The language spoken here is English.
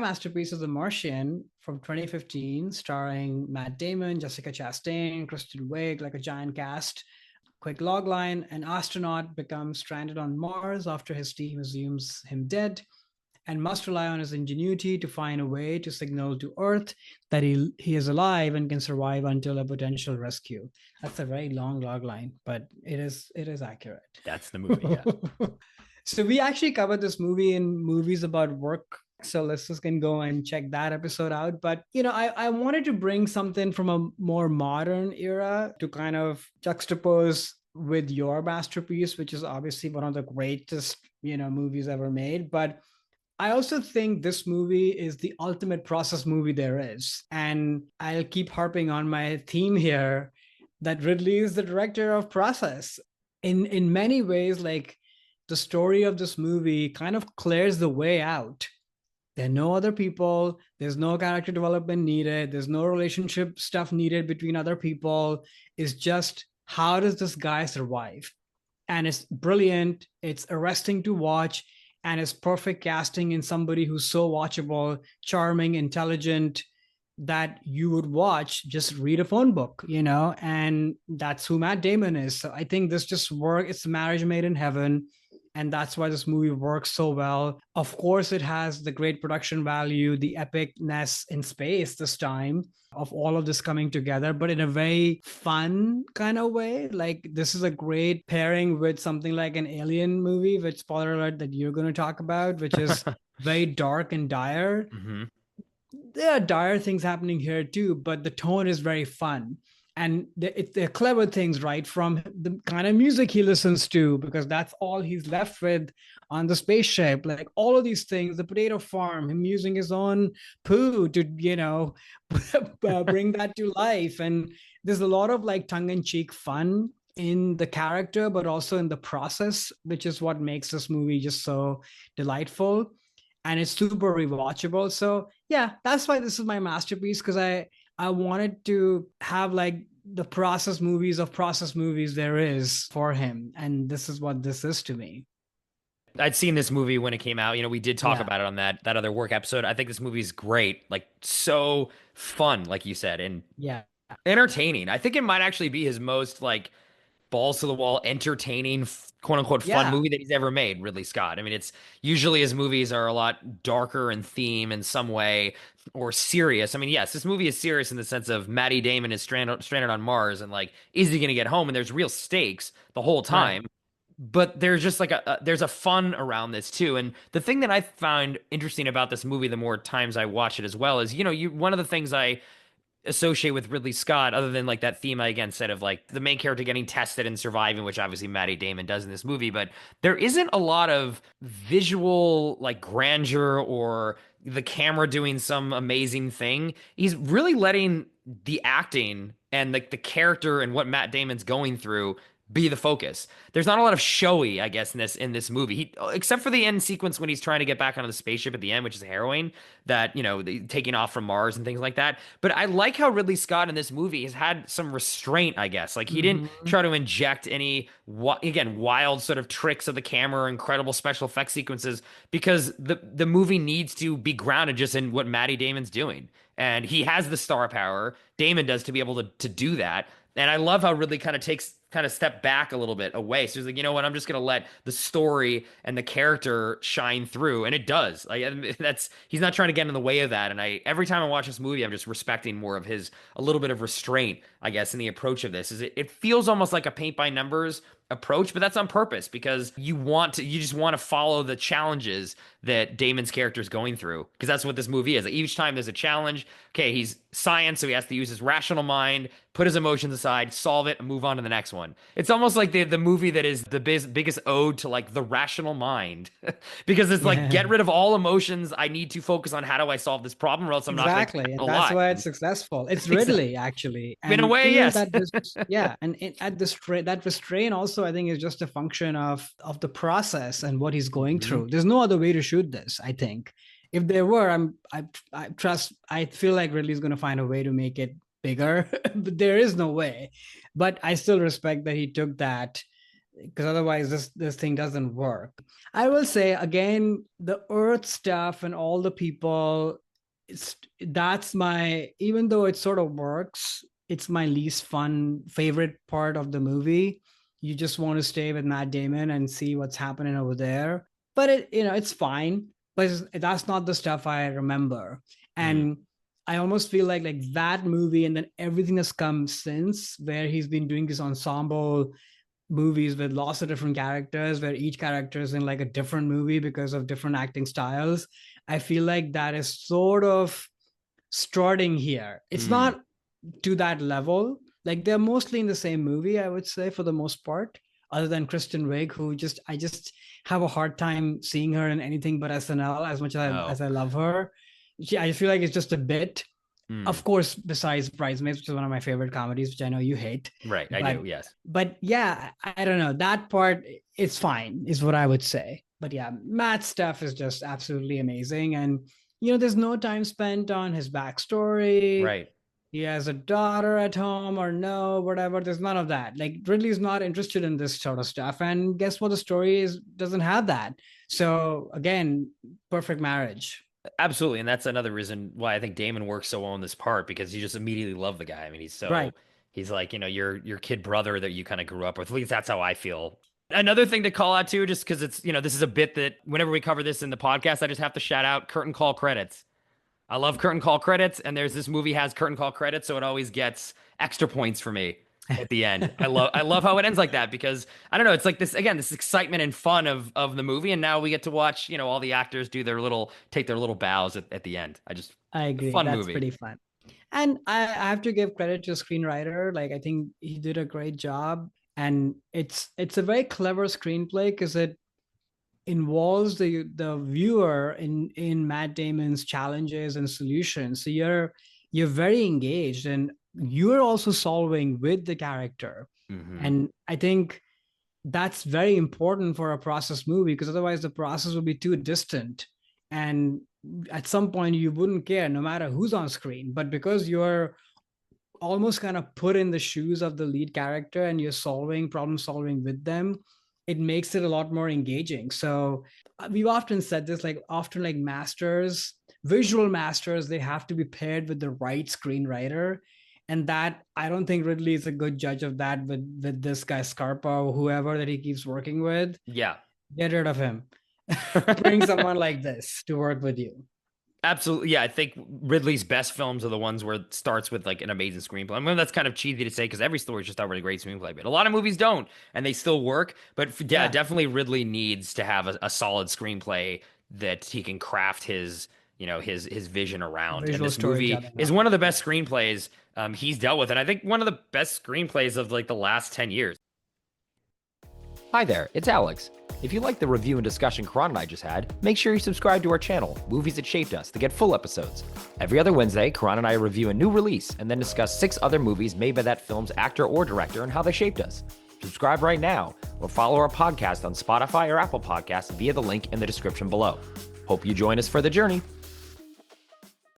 masterpiece is The Martian from 2015, starring Matt Damon, Jessica Chastain, Kristen Wiig, like a giant cast. Quick logline: an astronaut becomes stranded on Mars after his team assumes him dead and must rely on his ingenuity to find a way to signal to Earth that he is alive and can survive until a potential rescue. That's a very long logline, but it is accurate. That's the movie, yeah. So we actually covered this movie in movies about work. So listeners can go and check that episode out. But I wanted to bring something from a more modern era to kind of juxtapose with your masterpiece, which is obviously one of the greatest, movies ever made. But I also think this movie is the ultimate process movie there is. And I'll keep harping on my theme here that Ridley is the director of process. In many ways, like the story of this movie kind of clears the way out. There are no other people, there's no character development needed, there's no relationship stuff needed between other people. It's just, how does this guy survive? And it's brilliant, it's arresting to watch, and it's perfect casting in somebody who's so watchable, charming, intelligent, that you would watch, just read a phone book, and that's who Matt Damon is. So I think this just works. It's a marriage made in heaven. And that's why this movie works so well. Of course, it has the great production value, the epicness in space this time of all of this coming together, but in a very fun kind of way. Like, this is a great pairing with something like an Alien movie, which, spoiler alert, that you're going to talk about, which is very dark and dire. Mm-hmm. There are dire things happening here too, but the tone is very fun. And they're clever things, right? From the kind of music he listens to, because that's all he's left with on the spaceship. Like all of these things, the potato farm, him using his own poo to, bring that to life. And there's a lot of like tongue-in-cheek fun in the character, but also in the process, which is what makes this movie just so delightful. And it's super rewatchable. So yeah, that's why this is my masterpiece, because I wanted to have like the process movies of process movies there is for him. And this is what this is to me. I'd seen this movie when it came out. We did talk Yeah. about it on that other work episode. I think this movie's great, like so fun, like you said, and Yeah. entertaining. I think it might actually be his most like balls to the wall, entertaining, quote unquote, fun Yeah. movie that he's ever made, Ridley Scott. I mean, it's usually his movies are a lot darker in theme in some way or serious. I mean, yes, this movie is serious in the sense of Matty Damon is stranded on Mars and like, is he going to get home? And there's real stakes the whole Right. time. But there's just like there's a fun around this too. And the thing that I found interesting about this movie, the more times I watch it as well, is one of the things I associate with Ridley Scott, other than like that theme I again said of like the main character getting tested and surviving, which obviously Matty Damon does in this movie, but there isn't a lot of visual like grandeur or the camera doing some amazing thing. He's really letting the acting and like the character and what Matt Damon's going through be the focus. There's not a lot of showy, I guess, in this movie. Except for the end sequence when he's trying to get back onto the spaceship at the end, which is harrowing, that taking off from Mars and things like that. But I like how Ridley Scott in this movie has had some restraint, I guess. Like he didn't Mm-hmm. try to inject any again wild sort of tricks of the camera, incredible special effects sequences, because the movie needs to be grounded just in what Matty Damon's doing. And he has the star power. Damon does to be able to do that. And I love how Ridley kind of step back a little bit away. So he's like, you know what? I'm just gonna let the story and the character shine through, and it does. Like he's not trying to get in the way of that. And every time I watch this movie, I'm just respecting more of his a little bit of restraint, I guess, in the approach of this. Is it feels almost like a paint by numbers approach, but that's on purpose because you just want to follow the challenges that Damon's character is going through because that's what this movie is. Like, each time there's a challenge, okay, he's science, so he has to use his rational mind, put his emotions aside, solve it, and move on to the next one. It's almost like the movie that is the biggest ode to like the rational mind because it's like Yeah. get rid of all emotions. I need to focus on how do I solve this problem, or else I'm not going to Exactly. And a that's lot. why it's successful. It's Exactly. Ridley, actually. In a And way, even yes. that, yeah. And at the that restraint also, I think, is just a function of the process and what he's going Mhm. through. There's no other way to shoot this, I think. If there were, I feel like Ridley's going to find a way to make it bigger, but there is no way. But I still respect that he took that because otherwise this thing doesn't work. I will say again, the Earth stuff and all the people, that's my, even though it sort of works, it's my least fun favorite part of the movie. You just want to stay with Matt Damon and see what's happening over there. But it's fine. But that's not the stuff I remember. Mm. And I almost feel like that movie and then everything that's come since, where he's been doing this ensemble movies with lots of different characters, where each character is in like a different movie because of different acting styles. I feel like that is sort of starting here. It's Mm. not to that level. Like they're mostly in the same movie, I would say, for the most part, other than Kristen Wiig, who I just have a hard time seeing her in anything but SNL as much Oh. as I love her. I feel like it's just a bit. Mm. Of course, besides Bridesmaids, which is one of my favorite comedies, which I know you hate. Right. I But do. Yes. but yeah, I don't know. That part is fine, is what I would say. But yeah, Matt's stuff is just absolutely amazing. And there's no time spent on his backstory. Right. He has a daughter at home or no, whatever. There's none of that. Like Ridley's not interested in this sort of stuff. And guess what? The story doesn't have that. So again, perfect marriage. Absolutely. And that's another reason why I think Damon works so well in this part because you just immediately love the guy. I mean, Right. he's like, your kid brother that you kind of grew up with. At least that's how I feel. Another thing to call out too, just because it's, this is a bit that whenever we cover this in the podcast, I just have to shout out curtain call credits. I love curtain call credits, and this movie has curtain call credits, so it always gets extra points for me at the end. I love how it ends like that because I don't know, it's like this excitement and fun of the movie, and now we get to watch, all the actors take their little bows at the end. I agree. Fun That's movie. pretty fun. And I have to give credit to the screenwriter. Like I think he did a great job. And it's a very clever screenplay because it involves the viewer in Matt Damon's challenges and solutions. So you're very engaged and you're also solving with the character. Hmm. And I think that's very important for a process movie because otherwise the process would be too distant. And at some point you wouldn't care no matter who's on screen. But because you're almost kind of put in the shoes of the lead character and you're problem solving with them, it makes it a lot more engaging. So we've often said this, like often like visual masters, they have to be paired with the right screenwriter. And that I don't think Ridley is a good judge of that with this guy Scarpa or whoever that he keeps working with. Yeah. Get rid of him. Bring someone like this to work with you. Absolutely. Yeah, I think Ridley's best films are the ones where it starts with like an amazing screenplay. I mean, that's kind of cheesy to say because every story is just already a great screenplay, but a lot of movies don't, and they still work. But yeah, Yeah, definitely Ridley needs to have a solid screenplay that he can craft his vision around. And visual this movie storytelling. is one of the best screenplays he's dealt with, and I think one of the best screenplays of like the last 10 years. Hi there, it's Alex. If you like the review and discussion Karan and I just had, make sure you subscribe to our channel, Movies That Shaped Us, to get full episodes. Every other Wednesday, Karan and I review a new release and then discuss 6 other movies made by that film's actor or director and how they shaped us. Subscribe right now or follow our podcast on Spotify or Apple Podcasts via the link in the description below. Hope you join us for the journey.